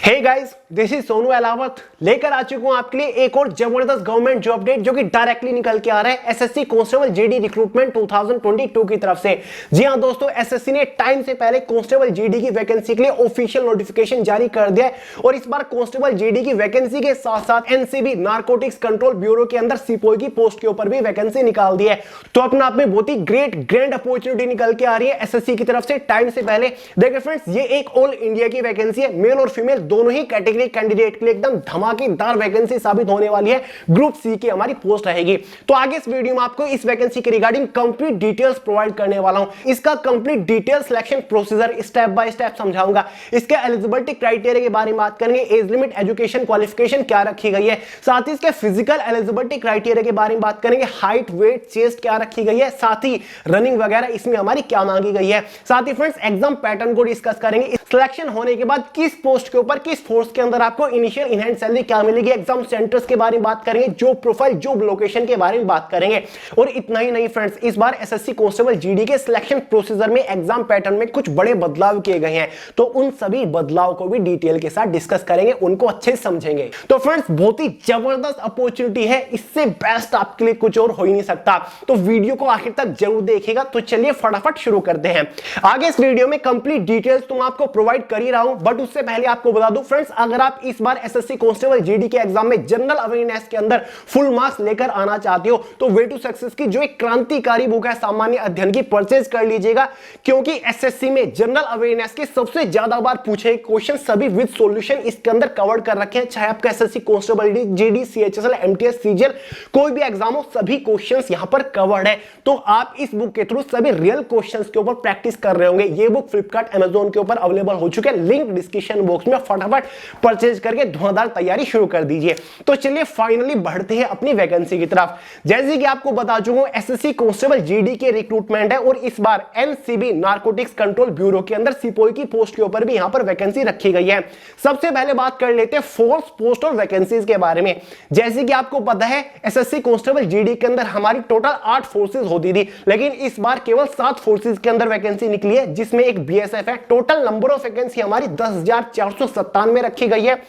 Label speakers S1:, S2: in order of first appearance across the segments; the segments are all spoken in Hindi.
S1: Hey guys, this is Sonu Alawat लेकर आ चुका हूं आपके लिए एक और जबरदस्त गवर्नमेंट जॉब अपडेट जो कि डायरेक्टली निकल के आ रहा है एसएससी कांस्टेबल जीडी रिक्रूटमेंट 2022 की तरफ से। जी हां दोस्तों, एसएससी ने टाइम से पहले कांस्टेबल जीडी की वैकेंसी के लिए ऑफिशियल नोटिफिकेशन जारी कर दिया है और इस बार कांस्टेबल जीडी की वैकेंसी के साथ साथ एनसीबी नारकोटिक्स कंट्रोल ब्यूरो के अंदर सिपोई की पोस्ट के ऊपर भी वैकेंसी निकाल दी है। तो अपने आप में बहुत ही ग्रैंड अपॉर्चुनिटी निकल के आ रही है एसएससी की तरफ से टाइम से पहले। देखिए फ्रेंड्स, ये एक ऑल इंडिया की वैकेंसी है, मेल और फीमेल दोनों ही कैटेगरी कैंडिडेट के लिए एकदम धमाकेदार वैकेंसी साबित होने वाली है। ग्रुप सी की हमारी पोस्ट रहेगी। तो आगे इस वीडियो में आपको इस वैकेंसी के रिगार्डिंग कंप्लीट डिटेल्स प्रोवाइड करने वाला हूं। इसका complete detail selection procedure step by step समझाऊंगा। इसके एलिजिबिलिटी क्राइटेरिया के बारे में बात करेंगे, एज लिमिट, एजुकेशन क्वालिफिकेशन क्या रखी गई है, साथ ही इसके फिजिकल एलिजिबिलिटी क्राइटेरिया के बारे में बात करेंगे, हाइट, वेट, चेस्ट क्या रखी गई है, साथ ही रनिंग वगैरह इसमें हमारी क्या मांगी गई है। साथ ही फ्रेंड्स एग्जाम पैटर्न को डिस्कस करेंगे, सिलेक्शन होने के बाद किस पोस्ट के ऊपर किस फोर्स के अंदर आपको इनिशियल इन हैंड सैलरी क्या मिलेगी, एग्जाम सेंटर्स के बारे में बात करेंगे, जॉब प्रोफाइल, जॉब लोकेशन के बारे में बात करेंगे। और इतना ही नहीं फ्रेंड्स, इस बार एसएससी कांस्टेबल जीडी के सिलेक्शन प्रोसीजर में एग्जाम पैटर्न में कुछ बड़े बदलाव किए गए हैं, तो उन सभी बदलाव को भी डिटेल के साथ डिस्कस करेंगे, उनको अच्छे से समझेंगे। तो फ्रेंड्स बहुत ही जबरदस्त अपॉर्चुनिटी है, इससे बेस्ट आपके लिए कुछ और हो ही नहीं सकता। तो वीडियो को आखिर तक जरूर देखिएगा। तो चलिए फटाफट शुरू करते हैं। आगे इस वीडियो में कंप्लीट डिटेल्स तो मैं आपको प्रोवाइड कर ही रहा हूं, बट उससे पहले आपको बता दूं फ्रेंड्स, अगर आप इस बार एसएससी कांस्टेबल जीडी के एग्जाम में जनरल अवेयरनेस के अंदर फुल मार्क्स लेकर आना चाहते हो तो वे टू सक्सेस की जो एक क्रांतिकारी बुक है सामान्य अध्ययन की, परचेज कर लीजिएगा, क्योंकि एसएससी में जनरल अवेयरनेस के सबसे ज्यादा बार पूछे क्वेश्चन सभी विद सॉल्यूशन इसके अंदर कवर कर रखे हैं। चाहे आपका SSC constable GD, CHSL, MTS, CGL कोई भी एग्जाम हो, सभी क्वेश्चंस यहां पर कवर्ड है। तो आप इस बुक के थ्रू सभी रियल क्वेश्चंस के ऊपर प्रैक्टिस कर रहे होंगे। ये बुक फ्लिपकार्ट, अमेज़न के ऊपर अवेलेबल हो चुके हैं, लिंक डिस्क्रिप्शन बॉक्स में, फटाफट परचेज करके धुआंधार तैयारी शुरू कर दीजिए। तो चलिए फाइनली बढ़ते हैं अपनी वैकेंसी की तरफ। जैसे कि आपको बता चुका हूं, एसएससी कांस्टेबल जीडी के रिक्रूटमेंट है और इस बार एनसीबी नारकोटिक्स कंट्रोल ब्यूरो के अंदर सिपोई की पोस्ट के ऊपर भी यहां पर वैकेंसी रखी गई है। सबसे पहले बात कर लेते हैं फोर्स पोस्ट और वैकेंसीज के बारे में। जैसे कि आपको पता है, एसएससी कांस्टेबल जीडी के अंदर हमारी टोटल 8 फोर्सेज होती थी, लेकिन इस बार केवल 7 फोर्सेज के अंदर वैकेंसी निकली है, जिसमें एक बीएसएफ है। टोटल नंबर ऑफ वैकेंसी हमारी 10,497 रखी गई है।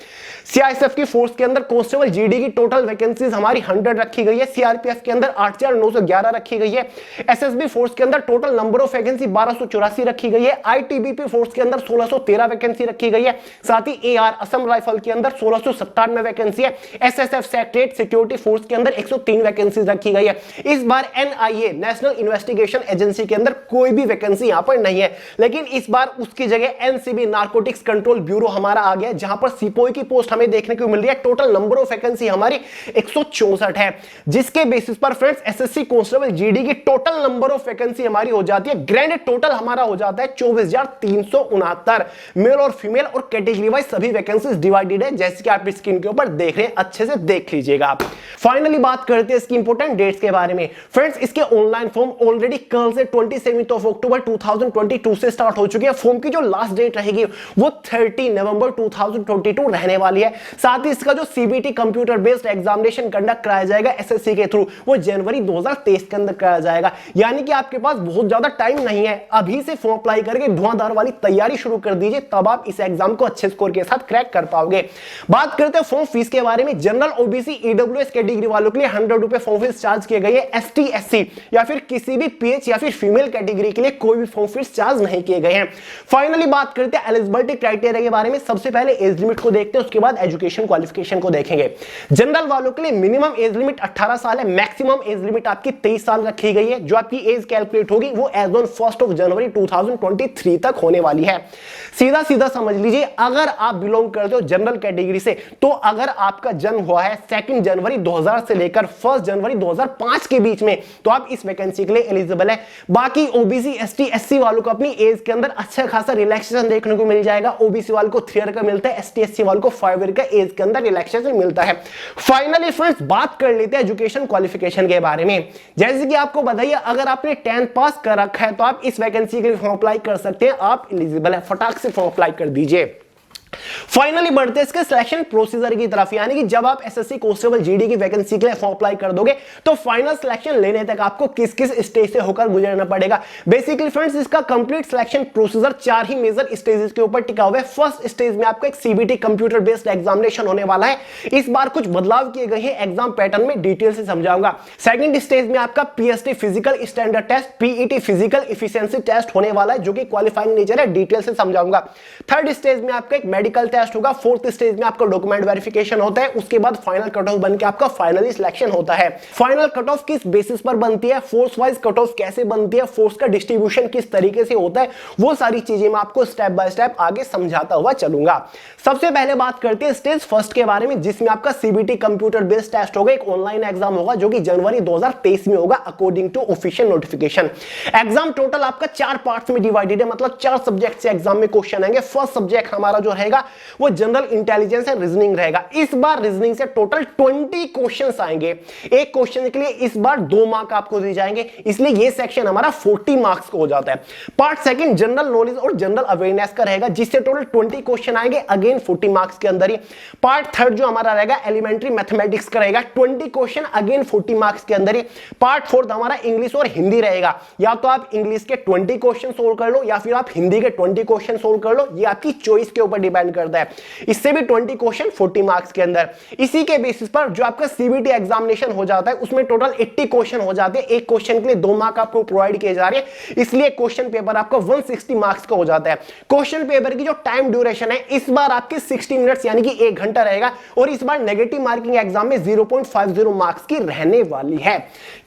S1: सीआईएसएफ की फोर्स के अंदर कांस्टेबल जीडी की टोटल वैकेंसीज हमारी 100 रखी गई है। सीआरपीएफ के अंदर 8,911 रखी गई है। एसएसबी फोर्स के अंदर टोटल नंबर ऑफ वैकेंसी 1284 रखी गई है। आईटीबीपी फोर्स के अंदर 1613 वैकेंसी रखी गई है। साथ ही एआर असम राइफल के अंदर 1697 वैकेंसी है। एसएसएफ सेक्रेटरीट सिक्योरिटी फोर्स के अंदर 103 वैकेंसी रखी गई है। इस बार एनआईए नेशनल इन्वेस्टिगेशन एजेंसी के अंदर कोई भी वैकेंसी यहां पर नहीं है, लेकिन इस बार उसकी जगह एनसीबी नारकोटिक्स कंट्रोल ब्यूरो हमारा आ गया, जहां पर सिपोई की पोस्ट हमें देखने को मिल रही है। टोटल नंबर ऑफ वैकेंसी हमारी 164 है, जिसके बेसिस पर फ्रेंड्स एसएससी कांस्टेबल जीडी की टोटल नंबर ऑफ वैकेंसी हमारी हो जाती है, ग्रैंड टोटल हमारा हो जाता है 24,369। मेल और फीमेल और कैटेगरी वाइज सभी वैकेंसीज डिवाइडेड है, जैसे कि आप स्क्रीन के ऊपर देख रहे हैं, अच्छे से देख लीजिएगा आप। फाइनली बात करते हैं इसकी इंपॉर्टेंट डेट्स के बारे में। फ्रेंड्स इसके ऑनलाइन फॉर्म ऑलरेडी कल से 27 अक्टूबर 2022 से स्टार्ट हो चुके हैं। फॉर्म की जो लास्ट डेट रहेगी वो 30 नवंबर 2022 रहने वाली है। साथ ही इसका जो CBT computer based examination conduct कराया जाएगा एसएससी के थ्रू, वो जनवरी 2023 के अंदर कराया जाएगा। यानी कि आपके पास बहुत ज्यादा टाइम नहीं है, अभी से फॉर्म अप्लाई करके धुआंधार वाली तैयारी शुरू कर दीजिए, तब आप इस एग्जाम को अच्छे स्कोर के साथ क्रैक कर पाओगे। बात करते हैं फॉर्म फीस के बारे में। जनरल, ओबीसी, ईडब्ल्यूएस कैटेगरी वालों के लिए 100 रुपए फॉर्म फीस चार्ज किए गए हैं। एसटी, एससी या फिर किसी भी पीएच या फिर फीमेल कैटेगरी के लिए कोई भी फॉर्म फीस चार्ज नहीं किए गए हैं। फाइनली बात करते हैं एलिजिबिलिटी क्राइटेरिया के बारे में। सबसे पहले एज लिमिट को देखते हैं, उसके बाद एजुकेशन क्वालिफिकेशन को देखेंगे। जनरल वालों के लिए मिनिमम एज लिमिट 18 साल है, मैक्सिमम एज लिमिट आपकी 23 साल रखी गई है। जो आपकी एज कैलकुलेट होगी वो एज ऑन 1 जनवरी 2023 तक होने वाली है। सीधा सीधा समझ लीजिए, अगर आप बिलोंग करते हो जनरल कैटेगरी से, तो अगर आपका जन्म हुआ है 2 जनवरी 2000 से लेकर 1 जनवरी 2005 के बीच में, तो आप इस वैकेंसी के लिए एलिजिबल है। बाकी ओबीसी, एसटी, एससी वालों को अपनी एज के अंदर अच्छा खासा रिलैक्सेशन देखने को मिल जाएगा। ओबीसी वालों को 3 ईयर का मिलता है, एसटी, एससी वालों को 5 ईयर का एज के अंदर रिलैक्सेशन मिलता है। फाइनली फ्रेंड्स बात कर लेते हैं एजुकेशन क्वालिफिकेशन के बारे में। जैसे कि आपको बताइए, अगर आपने 10th पास कर रखा है तो आप इस वैकेंसी के लिए फॉर्म अप्लाई कर सकते हैं, आप एलिजिबल है, फटाक से फॉर्म अप्लाई कर दीजिए। फाइनली बढ़ते हैं इसके सिलेक्शन प्रोसीजर की तरफ, यानी कि जब आप एसएससी कांस्टेबल जीडी की वैकेंसी के लिए फॉर्म अप्लाई कर दोगे तो फाइनल सिलेक्शन लेने तक आपको किस किस स्टेज से होकर गुजरना पड़ेगा। बेसिकली फ्रेंड्स, इसका कंप्लीट सिलेक्शन प्रोसीजर 4 ही मेजर स्टेजेस के ऊपर टिका हुआ है। फर्स्ट स्टेज में आपको एक सीबीटी कंप्यूटर बेस्ड एग्जामिनेशन होने वाला है। इस बार कुछ बदलाव किए गए हैं एग्जाम पैटर्न में, डिटेल से समझाऊंगा। सेकंड स्टेज में आपका PST physical standard test, PET physical efficiency test होने वाला है, जो कि क्वालिफाइंग नेचर है, डिटेल से समझाऊंगा। थर्ड स्टेज में आपका एक मेडिकल टेस्ट होगा। फोर्थ स्टेज में आपका डॉक्यूमेंट वेरिफिकेशन होता है। उसके बाद फाइनल कट ऑफ बनके आपका फाइनली सिलेक्शन होता है। फाइनल कट ऑफ किस बेसिस पर बनती है, फोर्स वाइज कट ऑफ कैसे बनती है, फोर्स का डिस्ट्रीब्यूशन किस तरीके से होता है, वो सारी चीजें मैं आपको स्टेप बाय स्टेप आगे समझाता हुआ चलूंगा। सबसे पहले बात करते हैं स्टेज फर्स्ट के बारे में, जिसमें आपका सीबीटी कंप्यूटर बेस्ड टेस्ट होगा, एक ऑनलाइन एग्जाम होगा जो कि जनवरी 2023 में होगा according to official notification. Exam total आपका 4 पार्ट्स में डिवाइडेड है, मतलब 4 सब्जेक्ट से एग्जाम में क्वेश्चन आएंगे। फर्स्ट सब्जेक्ट हमारा जो रहेगा वो जनरल इंटेलिजेंस एंड रीजनिंग रहेगा। इस बार रीजनिंग से टोटल 20 क्वेश्चंस आएंगे। एक क्वेश्चन के लिए इस बार 2 मार्क आपको दिए जाएंगे, इसलिए ये सेक्शन हमारा 40 मार्क्स का हो जाता है। पार्ट सेकंड जनरल नॉलेज और जनरल अवेयरनेस का रहेगा, जिससे टोटल 20 क्वेश्चन आएंगे, अगेन 40 मार्क्स के अंदर ही। पार्ट थर्ड जो हमारा रहेगा एलिमेंट्री मैथमेटिक्स का रहेगा, 20 क्वेश्चन, अगेन 40 मार्क्स के अंदर ही। पार्ट फोर्थ हमारा इंग्लिश और हिंदी रहेगा, या तो आप इंग्लिश के 20 क्वेश्चन सोल्व कर लो या फिर आप हिंदी के 20 क्वेश्चन सोल्व कर लो, ये आपकी चॉइस के ऊपर डिपेंड करता है। इससे भी 20 क्वेश्चन 40 मार्क्स के अंदर। इसी के बेसिस पर जो आपका सीबीटी एग्जामिनेशन हो जाता है उसमें टोटल 80 क्वेश्चन हो जाते हैं। एक क्वेश्चन के लिए 2 मार्क आपको प्रोवाइड किए जा रहे हैं, इसलिए क्वेश्चन पेपर आपका 160 मार्क्स का हो जाता है। क्वेश्चन पेपर की जो टाइम ड्यूरेशन है इस बार आपके 60 मिनट्स यानी कि 1 घंटा रहेगा, और इस बार नेगेटिव मार्किंग एग्जाम में 0.50 मार्क्स की रहने वाली है।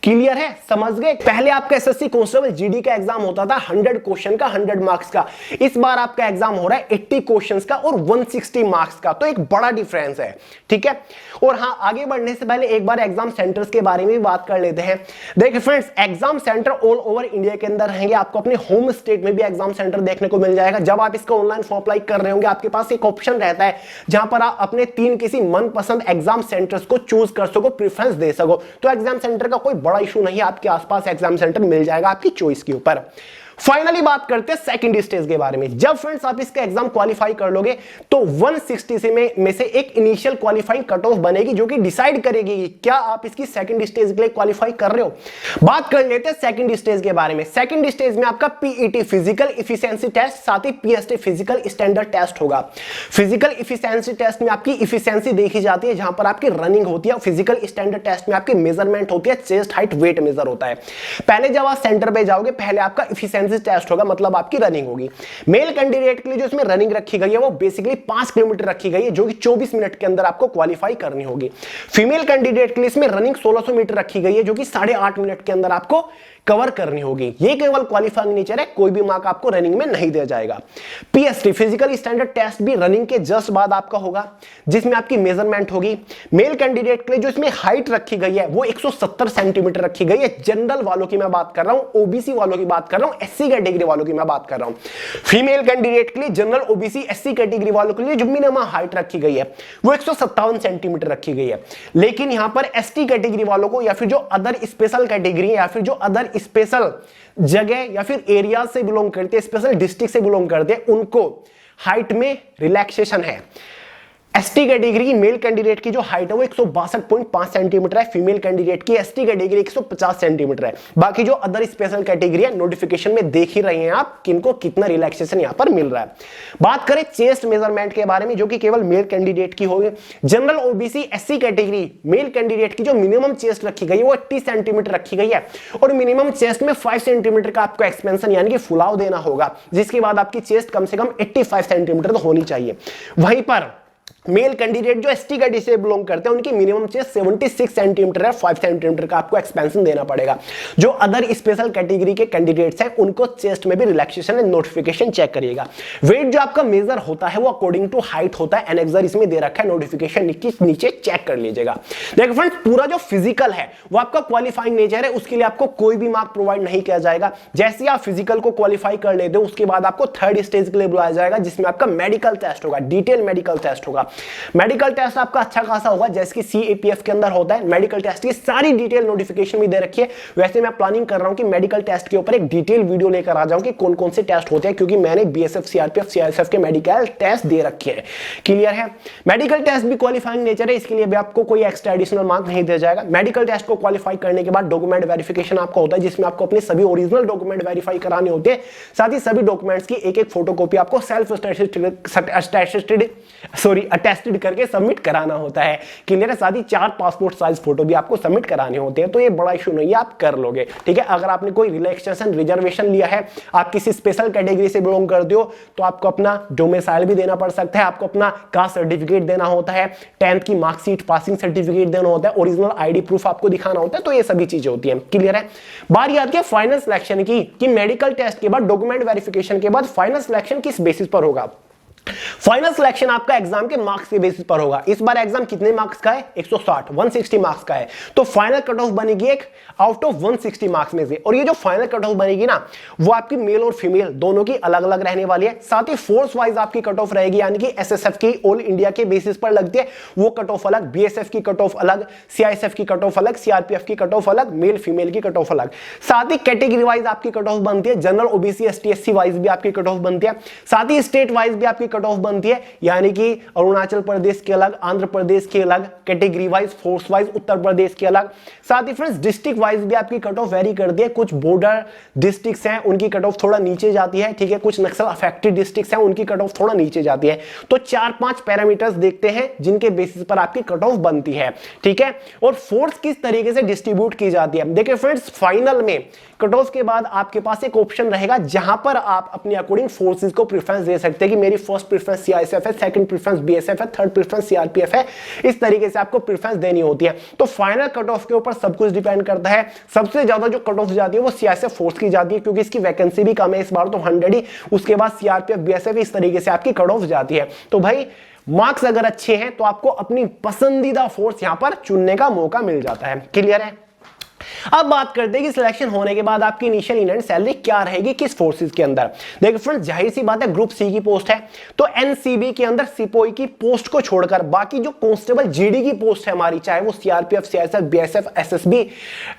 S1: क्लियर है, समझ गए? पहले आपका एसएससी कांस्टेबल जीडी का एग्जाम होता था 100 क्वेश्चन का, 100 मार्क्स का। इस बार आपका एग्जाम हो रहा है 80 क्वेश्चंस का और 160 मार्क्स का, तो एक बड़ा डिफरेंस है। ठीक है, और हाँ, आगे बढ़ने से पहले एक बार एग्जाम सेंटर्स के बारे में भी बात कर लेते हैं। देखिए friends, exam centre all over India के अंदर रहेंगे। आपको अपने होम स्टेट में भी एग्जाम सेंटर देखने को मिल जाएगा। जब आप इसका ऑनलाइन फॉर्म अप्लाई कर रहे होंगे, आपके पास एक ऑप्शन रहता है जहां पर आप अपने 3 किसी मनपसंद एग्जाम सेंटर्स को चूज कर सको, प्रेफरेंस दे सको। तो एग्जाम सेंटर का कोई बड़ा इशू नहीं है, आपके आसपास एग्जाम सेंटर मिल जाएगा आपकी चॉइस के ऊपर। फाइनली बात करते हैं सेकंड स्टेज के बारे में। जब फ्रेंड्स आप इसका एग्जाम क्वालिफाई कर लोगे तो 160 से में से एक इनिशियल क्वालिफाइंग कट ऑफ बनेगी, जो कि डिसाइड करेगी कि क्या आप इसकी सेकंड स्टेज के लिए क्वालिफाई कर रहे हो। बात कर लेते हैं सेकंड स्टेज के बारे में। सेकंड स्टेज में आपका पीईटी फिजिकल एफिशिएंसी टेस्ट, साथ ही पीएसटी फिजिकल स्टैंडर्ड टेस्ट होगा। फिजिकल एफिशिएंसी टेस्ट में आपकी एफिशिएंसी देखी जाती है, जहां पर आपकी रनिंग होती है। फिजिकल स्टैंडर्ड टेस्ट में आपकी मेजरमेंट होती है, चेस्ट हाइट वेट मेजर होता है। पहले जब आप सेंटर पे जाओगे, पहले आपका एफिशिएंसी टेस्ट होगा, मतलब आपकी रनिंग होगी। मेल कैंडिडेट के लिए जो इसमें रनिंग रखी गई है वो बेसिकली 5 किलोमीटर रखी गई है, जो कि 24 मिनट के अंदर आपको क्वालिफाई करनी होगी। फीमेल कैंडिडेट के लिए इसमें रनिंग 1600 मीटर रखी गई है, जो कि 8.5 मिनट के अंदर आपको कवर करनी होगी। ये केवल क्वालिफाइंग नेचर है, कोई भी मार्क आपको रनिंग में नहीं दिया जाएगा। पीएसटी फिजिकल स्टैंडर्ड टेस्ट भी रनिंग के जस्ट बाद आपका होगा, जिसमें आपकी मेजरमेंट होगी। मेल कैंडिडेट के लिए जो इसमें हाइट रखी गई है वो 170 सेंटीमीटर रखी गई है। जनरल वालों की मैं बात कर रहा हूं, ओबीसी वालों की बात कर रहा हूं, एससी कैटेगरी वालों की मैं बात कर रहा हूं। फीमेल कैंडिडेट के लिए जनरल ओबीसी एससी कैटेगरी वालों के लिए जो मिनिमम हाइट रखी गई है वो 157 सेंटीमीटर रखी गई है। लेकिन यहां पर एसटी कैटेगरी वालों को, या फिर जो अदर स्पेशल कैटेगरी या फिर जो अदर स्पेशल जगह या फिर एरिया से बिलोंग करते हैं, स्पेशल डिस्ट्रिक्ट से बिलोंग करते हैं, उनको हाइट में रिलैक्सेशन है। एसटी कैटेगरी की मेल कैंडिडेट की जो हाइट है वो 162.5 सेंटीमीटर है, फीमेल कैंडिडेट की एसटी कैटेगरी 150 सेंटीमीटर है। बाकी जो अदर स्पेशल कैटेगरी है, नोटिफिकेशन में देख ही रहे हैं आप किनको कितना रिलैक्सेशन यहां पर मिल रहा है। बात करें चेस्ट मेजरमेंट के बारे में, जो कि केवल मेल कैंडिडेट की होगी। General OBC SC category male candidate की जो मिनिमम चेस्ट रखी गई है वो 80 सेंटीमीटर रखी गई है, और मिनिमम चेस्ट में 5 सेंटीमीटर का आपको एक्सपेंशन यानी कि फुलाव देना होगा, जिसके बाद आपकी चेस्ट कम से कम 85 सेंटीमीटर तो होनी चाहिए। वहीं पर मेल कैंडिडेट जो एसटी कैटेगरी से बिलोंग करते हैं उनकी मिनिमम चेस्ट 76 सेंटीमीटर है, 5 सेंटीमीटर का आपको एक्सपेंशन देना पड़ेगा। जो अदर स्पेशल कैटेगरी के कैंडिडेट्स हैं उनको चेस्ट में भी रिलैक्सेशन है, नोटिफिकेशन चेक करिएगा। वेट जो आपका मेजर होता है वो अकॉर्डिंग टू हाइट होता है, एनेक्सर इसमें दे रखा है, नोटिफिकेशन नीचे चेक कर लीजिएगा। देखो फ्रेंड्स, पूरा जो फिजिकल है वो आपका क्वालिफाइंग नेचर है, उसके लिए आपको कोई भी मार्क प्रोवाइड नहीं किया जाएगा। जैसे आप फिजिकल को क्वालिफाई कर लेते हो उसके बाद आपको थर्ड स्टेज के लिए बुलाया जाएगा, जिसमें आपका मेडिकल टेस्ट होगा, डिटेल मेडिकल टेस्ट होगा। मेडिकल टेस्ट आपका अच्छा खासा होगा जैसे कि सीएपीएफ के अंदर होता है। मेडिकल टेस्ट की सारी डिटेल नोटिफिकेशन भी दे रखी है। वैसे मैं प्लानिंग कर रहा हूं कि मेडिकल टेस्ट के ऊपर एक डिटेल वीडियो लेकर आ जाऊं कि कौन कौन से टेस्ट होते हैं, क्योंकि मैंने बीएसएफ, सीआरपीएफ, सीआईएसएफ के मेडिकल टेस्ट दे रखे हैं। क्लियर है? मेडिकल टेस्ट भी क्वालिफाइंग नेचर है, इसके लिए भी आपको कोई एक्स्ट्रा एडिशनल मार्क नहीं दिया जाएगा। मेडिकल टेस्ट को क्वालिफाई करने के बाद डॉक्यूमेंट वेरिफिकेशन आपका होता है, जिसमें आपको अपने सभी ओरिजिनल डॉक्यूमेंट वेरीफाई कराने होते हैं। साथ ही सभी डॉक्यूमेंट्स की एक एक फोटोकॉपी आपको सेल्फ अटेस्टेड करके सबमिट कराना होता है। क्लियर है? साथ ही 4 पासपोर्ट साइज फोटो भी आपको सबमिट कराने होते हैं। तो ये बड़ा इशू नहीं है, आप कर लोगे। ठीक है? अगर आपने कोई रिलैक्सेशन रिजर्वेशन लिया है, आप किसी स्पेशल कैटेगरी से बिलोंग करते हो, तो आपको अपना डोमिसाइल भी देना पड़ सकता है, आपको अपना कास्ट सर्टिफिकेट देना होता है, 10th की मार्कशीट, पासिंग सर्टिफिकेट देना होता है, ओरिजिनल आईडी प्रूफ आपको दिखाना होता है। तो ये सभी चीजें होती है। क्लियर है? बारी आती है फाइनल सिलेक्शन की, कि मेडिकल टेस्ट के बाद, डॉक्यूमेंट वेरिफिकेशन के बाद फाइनल सिलेक्शन किस बेसिस पर होगा। फाइनल सिलेक्शन आपका एग्जाम के मार्क्स के बेसिस पर होगा। इस बार एग्जाम कितने मार्क्स का है? 160 मार्क्स का है। तो फाइनल कट ऑफ बनेगी एक आउट ऑफ 160 मार्क्स में से। और ये जो फाइनल कट ऑफ बनेगी ना, वो आपकी मेल और फीमेल दोनों की अलग अलग रहने वाली है। साथ ही फोर्स वाइज आपकी कट ऑफ रहेगी, यानी कि एसएसएफ की ऑल इंडिया के बेसिस पर लगती है, वो कट ऑफ अलग, बीएसएफ की कट ऑफ अलग, सीआईएसएफ की कट ऑफ अलग, सीआरपीएफ की कट ऑफ अलग, मेल फीमेल की कट ऑफ अलग। साथ ही कैटेगरी वाइज आपकी कट ऑफ बनती है, general, OBC, ST, SC wise भी आपकी कट ऑफ बनती है। साथ ही स्टेट वाइज भी आपकी कट ऑफ बनती है, यानी कि अरुणाचल प्रदेश के अलग, आंध्र प्रदेश के अलग, category wise, force wise Uttar Pradesh के अलग। साथ ही फ्रेंड्स डिस्ट्रिक्ट वाइज भी आपकी कट ऑफ वेरी करती है। कुछ बॉर्डर डिस्ट्रिक्ट्स हैं, उनकी कट ऑफ थोड़ा नीचे जाती है। ठीक है? कुछ नक्सल अफेक्टेड डिस्ट्रिक्ट्स हैं, उनकी कट ऑफ थोड़ा नीचे जाती है। तो 4-5 पैरामीटर्स देखते हैं जिनके बेसिस पर आपकी कट ऑफ बनती है। ठीक है? और फोर्स किस तरीके से डिस्ट्रीब्यूट की जाती है। देखिए फ्रेंड्स, फाइनल में कट ऑफ के बाद आपके पास एक ऑप्शन रहेगा जहां पर आप अपने अकॉर्डिंग फोर्सेस को प्रेफरेंस दे सकते हैं कि मेरी फर्स्ट प्रेफरेंस सीआईएसएफ है, सेकंड प्रेफरेंस बीएसएफ है, थर्ड प्रेफरेंस सीआरपीएफ है। इस तरीके से आपको प्रेफरेंस देनी होती है। तो फाइनल कट ऑफ के ऊपर सब कुछ डिपेंड करता है। सबसे ज्यादा जो कट ऑफ जाती है वो सीआईएसएफ फोर्स की जाती है, क्योंकि इसकी वैकेंसी भी कम है इस बार, तो 100 ही। उसके बाद सीआरपीएफ, बीएसएफ, इस तरीके से आपकी कट ऑफ जाती है। तो भाई मार्क्स अगर अच्छे हैं तो आपको अपनी पसंदीदा फोर्स यहां पर चुनने का मौका मिल जाता है। क्लियर है? अब बात करते हैं कि सिलेक्शन होने के बाद आपकी इनिशियल इन हैंड सैलरी क्या रहेगी किस फोर्सेस के अंदर। देखिए फ्रेंड्स, जाहिर सी बात है ग्रुप सी की पोस्ट है, तो एनसीबी के अंदर सिपोई की पोस्ट को छोड़कर बाकी जो कांस्टेबल जीडी की पोस्ट है हमारी, चाहे वो CRPF, CISF, BSF, SSB,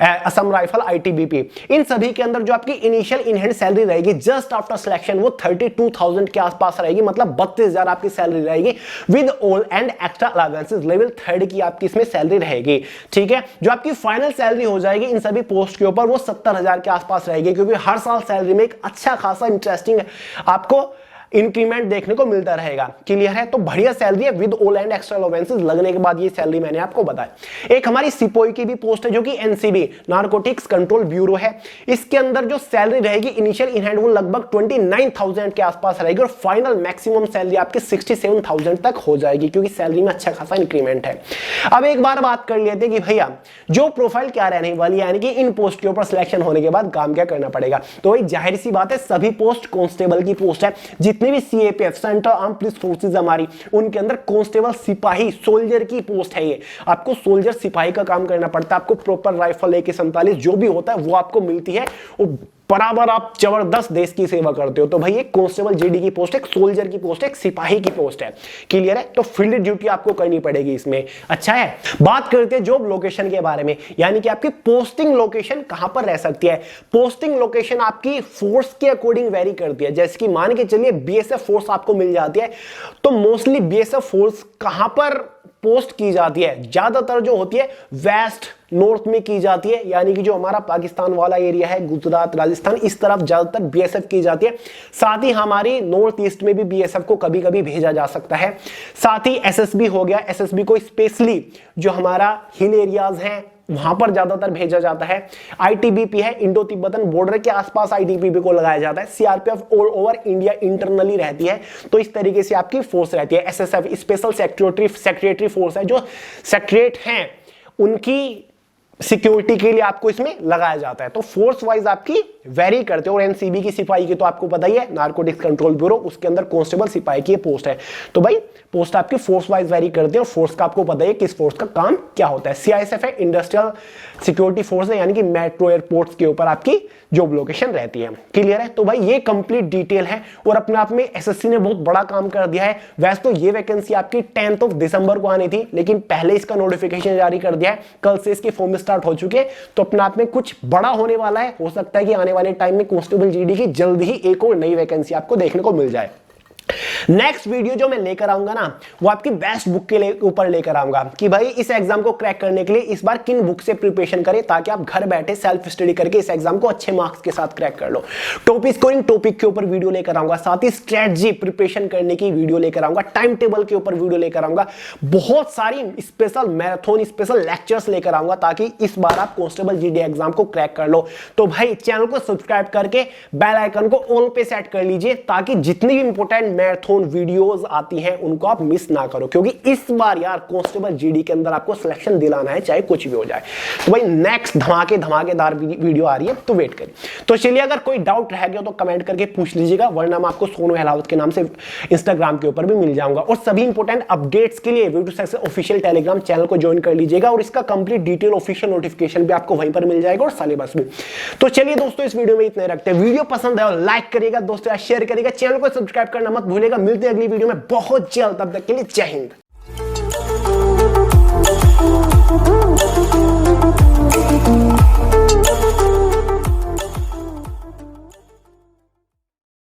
S1: Assam rifle, ITBP, इन सभी के अंदर जो आपकी इनिशियल इन हैंड सैलरी रहेगी जस्ट आफ्टर सिलेक्शन वो 32,000 के आसपास रहेगी, मतलब 32,000 आपकी सैलरी रहेगी with all and extra allowances. Level 3 की आपकी इसमें सैलरी रहेगी। ठीक है? जो आपकी फाइनल सैलरी हो जाएगी इन सभी पोस्ट के ऊपर वो 70,000 के आसपास रहेगी, क्योंकि हर साल सैलरी में एक अच्छा खासा इंटरेस्टिंग आपको इंक्रीमेंट देखने को मिलता रहेगा। क्लियर है? तो बढ़िया सैलरी है with all and extra allowances लगने के बाद ये सैलरी मैंने आपको बताया। एक हमारी सिपोई की भी पोस्ट है जो कि एनसीबी नारकोटिक्स कंट्रोल ब्यूरो है। इसके अंदर जो सैलरी रहेगी इनिशियल इन हैंड वो लगभग 29,000 के आसपास रहेगी और फाइनल मैक्सिमम सैलरी आपकी 67,000 तक हो जाएगी, क्योंकि सैलरी में अच्छा खासा इंक्रीमेंट है। अब एक बार बात कर लेते हैं कि भैया जो प्रोफाइल क्या रहने वाली है, यानी कि इन पोस्ट के ऊपर सिलेक्शन होने के बाद काम क्या करना पड़ेगा। तो भाई जाहिर सी बात है सभी पोस्ट कांस्टेबल की पोस्ट है। जितनी भी CAPF, central arm police forces हमारी, उनके अंदर कांस्टेबल, सिपाही, सोल्जर की पोस्ट है। ये आपको सोल्जर, सिपाही का काम करना पड़ता है। आपको प्रॉपर राइफल AK-47 जो भी होता है वो आपको मिलती है। वो बराबर आप जबरदस्त देश की सेवा करते हो। तो भाई एक कांस्टेबल जीडी की पोस्ट है, एक सोल्जर की पोस्ट है, एक सिपाही की पोस्ट है। क्लियर है? तो फील्ड ड्यूटी आपको करनी पड़ेगी इसमें। अच्छा है, बात करते हैं जॉब लोकेशन के बारे में, यानी कि आपकी पोस्टिंग लोकेशन कहां पर रह सकती है। पोस्टिंग लोकेशन आपकी फोर्स के अकॉर्डिंग वेरी करती है। जैसे कि मान के चलिए बीएसएफ फोर्स आपको मिल जाती है, तो मोस्टली बीएसएफ फोर्स कहां पर पोस्ट की जाती है, ज्यादातर जो होती है वेस्ट नॉर्थ में की जाती है, यानी कि जो हमारा पाकिस्तान वाला एरिया है, गुजरात, राजस्थान, इस तरफ ज्यादातर बीएसएफ की जाती है। साथ ही हमारी नॉर्थ ईस्ट में भी बीएसएफ को कभी कभी भेजा जा सकता है। साथ ही एसएसबी हो गया, एसएसबी को स्पेशली जो हमारा हिल एरियाज हैं वहां पर ज्यादातर भेजा जाता है। आईटीबीपी है, इंडो तिब्बतन बॉर्डर के आसपास आईटीबीपी को लगाया जाता है। CRPF all over India internally रहती है। तो इस तरीके से आपकी फोर्स रहती है। एसएसएफ स्पेशल सेक्रेटरी फोर्स है, जो सेक्रेटरी हैं उनकी सिक्योरिटी के लिए आपको इसमें लगाया जाता है। तो फोर्स वाइज आपकी वेरी करते हैं। और एनसीबी की सिपाही की तो आपको पता ही है, नारकोटिक्स कंट्रोल ब्यूरो, उसके अंदर कांस्टेबल सिपाही की पोस्ट है। तो भाई पोस्ट आपकी फोर्स वाइज वेरी करते हैं और फोर्स का आपको पता है किस फोर्स का काम क्या होता है। सीआईएसएफ है, इंडस्ट्रियल सिक्योरिटी फोर्स है, यानी कि मेट्रो एयरपोर्ट्स के ऊपर आपकी जॉब लोकेशन रहती है। क्लियर है? तो भाई ये कंप्लीट डिटेल है और अपने आप में एसएससी ने बहुत बड़ा काम कर दिया है। वैसे तो ये वैकेंसी आपकी 10 दिसंबर को आनी थी, लेकिन पहले इसका नोटिफिकेशन जारी कर दिया है, कल से इसके फॉर्म स्टार्ट हो चुके हैं। तो अपने आप में कुछ बड़ा होने वाला है। हो सकता है कि आने वाले टाइम में कांस्टेबल जीडी की जल्द ही एक और नई वैकेंसी आपको देखने को मिल जाए। नेक्स्ट वीडियो जो मैं लेकर आऊंगा ना, वो आपकी बेस्ट बुक के ऊपर लेकर आऊंगा कि भाई इस एग्जाम को क्रैक करने के लिए इस बार किन बुक से प्रिपरेशन करें, ताकि आप घर बैठे सेल्फ स्टडी करके इस एग्जाम को अच्छे मार्क्स के साथ क्रैक कर लो। टॉपिक स्कोरिंग टॉपिक के ऊपर वीडियो लेकर आऊंगा, साथ ही स्ट्रेटजी प्रिपरेशन करने की वीडियो लेकर आऊंगा, टाइम टेबल के ऊपर वीडियो लेकर आऊंगा, बहुत सारी स्पेशल मैराथन स्पेशल लेक्चर्स लेकर आऊंगा, ताकि इस बार आप कांस्टेबल जीडी एग्जाम को क्रैक कर लो। तो भाई चैनल को सब्सक्राइब करके बेल आइकन को ऑल पे सेट कर लीजिए, ताकि जितनी भी इंपॉर्टेंट मैराथन वीडियोस आती हैं उनको आप मिस ना करो, क्योंकि इस बार यार कांस्टेबल जीडी के अंदर आपको सिलेक्शन दिलाना है, चाहे कुछ भी हो जाए। तो भाई नेक्स्ट धमाकेदार वीडियो आ रही है, तो वेट करिए। तो चलिए, अगर कोई डाउट रह गया तो कमेंट करके पूछ लीजिएगा, वरना मैं आपको सोनू अहलावत के नाम से इंस्टाग्राम के ऊपर भी मिल जाऊंगा। और सभी इंपॉर्टेंट अपडेट्स के लिए video success official Telegram channel को ज्वाइन कर लीजिएगा, और इसका कंप्लीट डिटेल ऑफिशियल नोटिफिकेशन भी आपको वहीं पर मिल जाएगा, और सिलेबस भी। तो चलिए दोस्तों, इस वीडियो में इतने रखते हैं। वीडियो पसंद है और लाइक करिएगा दोस्तों, शेयर करिएगा, चैनल को सब्सक्राइब करना मत भूलिएगा। मिलते हैं अगली वीडियो में बहुत जल्द, तब तक के लिए जय हिंद।